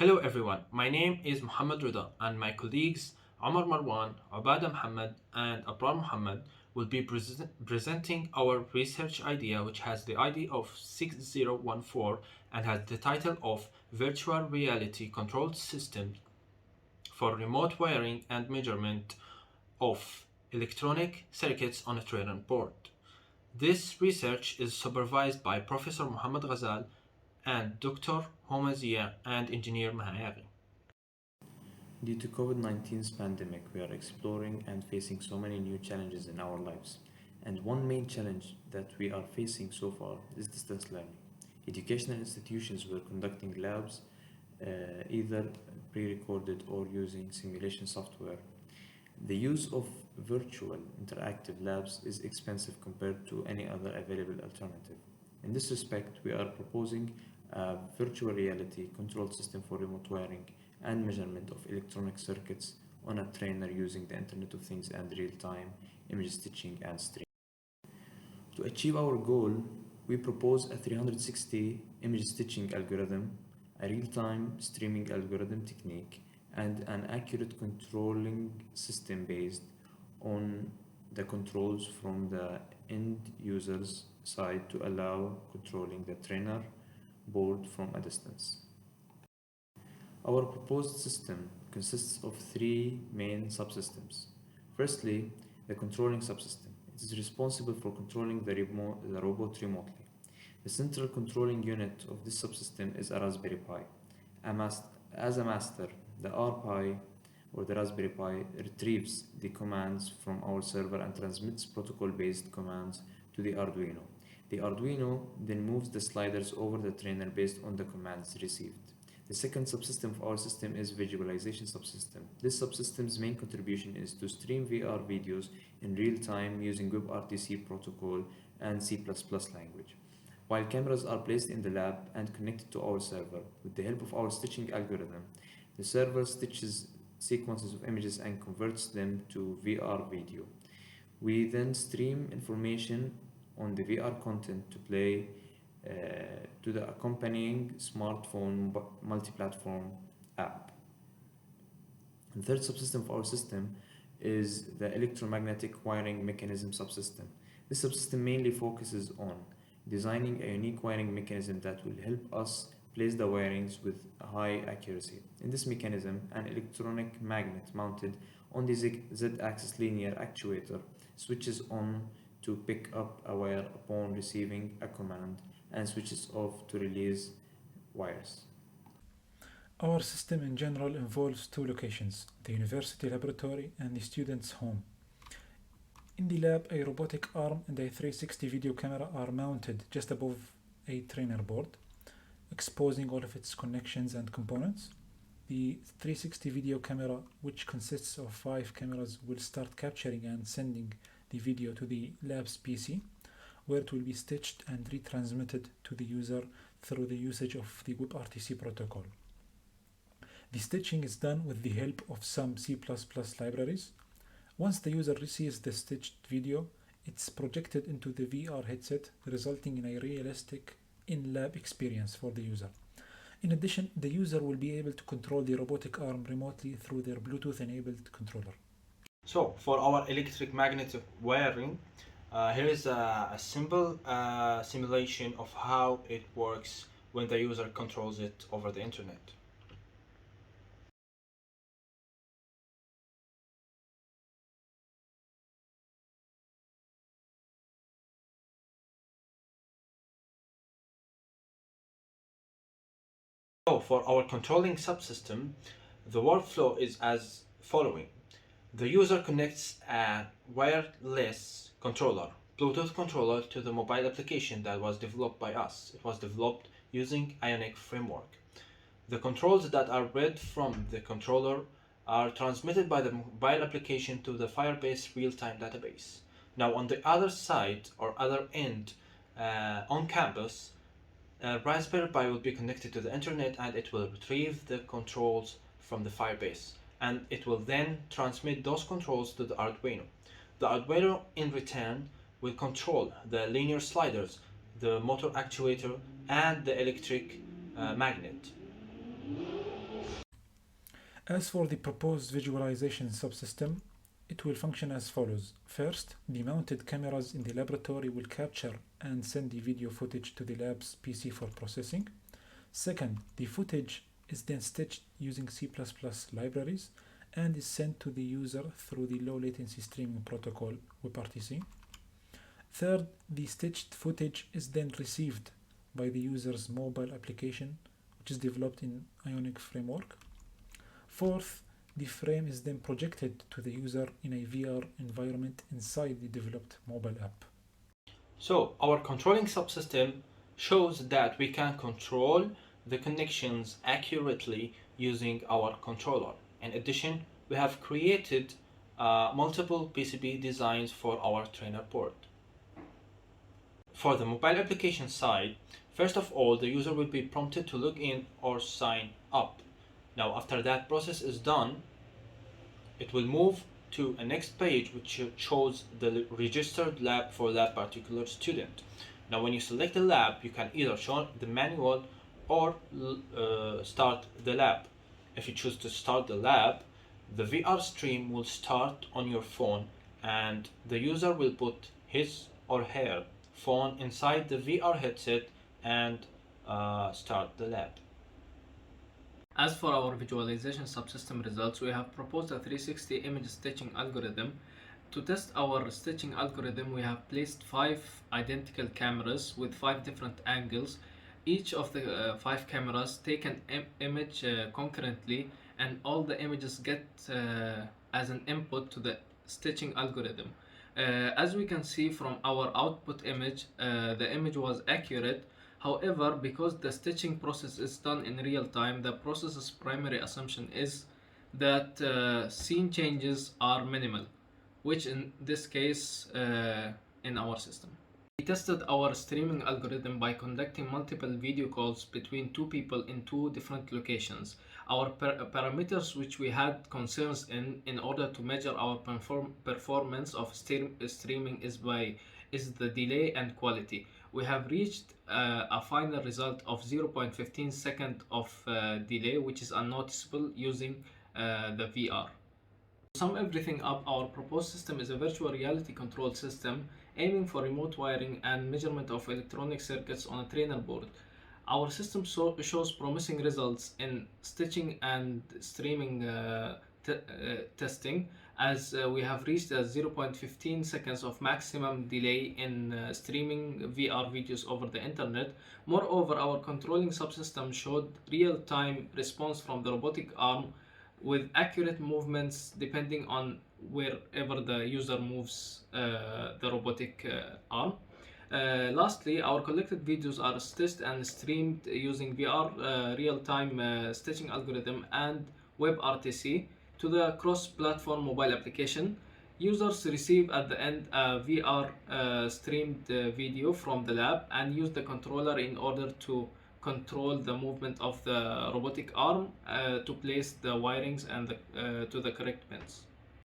Hello everyone, my name is Muhammad Rida and my colleagues Omar Marwan, Abada Muhammad and Abrar Muhammad will be presenting our research idea which has the ID of 6014 and has the title of Virtual Reality Controlled System for Remote Wiring and Measurement of Electronic Circuits on a Trainer Board. This research is supervised by Professor Muhammad Ghazal and Dr. Homazia and Engineer Mahayari. Due to COVID-19's pandemic, we are exploring and facing so many new challenges in our lives. And one main challenge that we are facing so far is distance learning. Educational institutions were conducting labs either pre-recorded or using simulation software. The use of virtual interactive labs is expensive compared to any other available alternative. In this respect, we are proposing a virtual reality control system for remote wiring and measurement of electronic circuits on a trainer using the Internet of Things and real-time image stitching and streaming. To achieve our goal, we propose a 360 image stitching algorithm, a real-time streaming algorithm technique, and an accurate controlling system based on the controls from the end user's side to allow controlling the trainer board from a distance. Our proposed system consists of three main subsystems. Firstly, the controlling subsystem. It is responsible for controlling the robot remotely. The central controlling unit of this subsystem is a Raspberry Pi. As a master, the RPi or the Raspberry Pi retrieves the commands from our server and transmits protocol-based commands to the Arduino. The Arduino then moves the sliders over the trainer based on the commands received. The second subsystem of our system is visualization subsystem. This subsystem's main contribution is to stream VR videos in real time using WebRTC protocol and C++ language. While cameras are placed in the lab and connected to our server, with the help of our stitching algorithm, the server stitches sequences of images and converts them to VR video. We then stream information on the VR content to play uh, to the accompanying smartphone multi-platform app. The third subsystem of our system is the electromagnetic wiring mechanism subsystem. This subsystem mainly focuses on designing a unique wiring mechanism that will help us place the wirings with high accuracy. In this mechanism, an electronic magnet mounted on the Z-axis linear actuator switches on to pick up a wire upon receiving a command and switches off to release wires. Our system in general involves two locations, the university laboratory and the student's home. In the lab, a robotic arm and a 360 video camera are mounted just above a trainer board, exposing all of its connections and components. The 360 video camera, which consists of 5 cameras, will start capturing and sending the video to the lab's PC, where it will be stitched and retransmitted to the user through the usage of the WebRTC protocol. The stitching is done with the help of some C++ libraries. Once the user receives the stitched video, it's projected into the VR headset, resulting in a realistic in-lab experience for the user. In addition, the user will be able to control the robotic arm remotely through their Bluetooth-enabled controller. So, for our electric magnetic wiring, here is a simple simulation of how it works when the user controls it over the internet. So for our controlling subsystem, the workflow is as following. The user connects a wireless controller, Bluetooth controller, to the mobile application that was developed by us. It was developed using Ionic framework. The controls that are read from the controller are transmitted by the mobile application to the Firebase real-time database. Now on the other side or other end on campus, Raspberry Pi will be connected to the internet and it will retrieve the controls from the Firebase and it will then transmit those controls to the Arduino. The Arduino in return will control the linear sliders, the motor actuator and the electric magnet. As for the proposed visualization subsystem, it will function as follows. First, the mounted cameras in the laboratory will capture and send the video footage to the lab's PC for processing. Second, the footage is then stitched using C++ libraries and is sent to the user through the low latency streaming protocol WebRTC. Third, the stitched footage is then received by the user's mobile application, which is developed in Ionic framework. Fourth, the frame is then projected to the user in a VR environment inside the developed mobile app. So our controlling subsystem shows that we can control the connections accurately using our controller. In addition, we have created multiple PCB designs for our trainer board. For the mobile application side, first of all, the user will be prompted to log in or sign up. Now, after that process is done, it will move to a next page which shows the registered lab for that particular student. Now, when you select the lab, you can either show the manual or start the lab. If you choose to start the lab, the VR stream will start on your phone and the user will put his or her phone inside the VR headset and start the lab. As for our visualization subsystem results, we have proposed a 360 image stitching algorithm. To test our stitching algorithm, we have placed 5 identical cameras with 5 different angles. Each of the 5 cameras take an image concurrently, and all the images get as an input to the stitching algorithm. As we can see from our output image, the image was accurate. However, because the stitching process is done in real time, the process's primary assumption is that scene changes are minimal, which in this case in our system. We tested our streaming algorithm by conducting multiple video calls between 2 people in 2 different locations. Our parameters which we had concerns in order to measure our performance of streaming is the delay and quality. We have reached a final result of 0.15 second of delay, which is unnoticeable using the VR. To sum everything up, our proposed system is a virtual reality control system aiming for remote wiring and measurement of electronic circuits on a trainer board. Our system shows promising results in stitching and streaming testing, as we have reached 0.15 seconds of maximum delay in streaming VR videos over the internet. Moreover, our controlling subsystem showed real-time response from the robotic arm with accurate movements depending on wherever the user moves the robotic arm. Lastly, our collected videos are stitched and streamed using VR real-time stitching algorithm and WebRTC to the cross-platform mobile application. Users receive at the end a VR streamed video from the lab and use the controller in order to control the movement of the robotic arm to place the wirings and to the correct pins.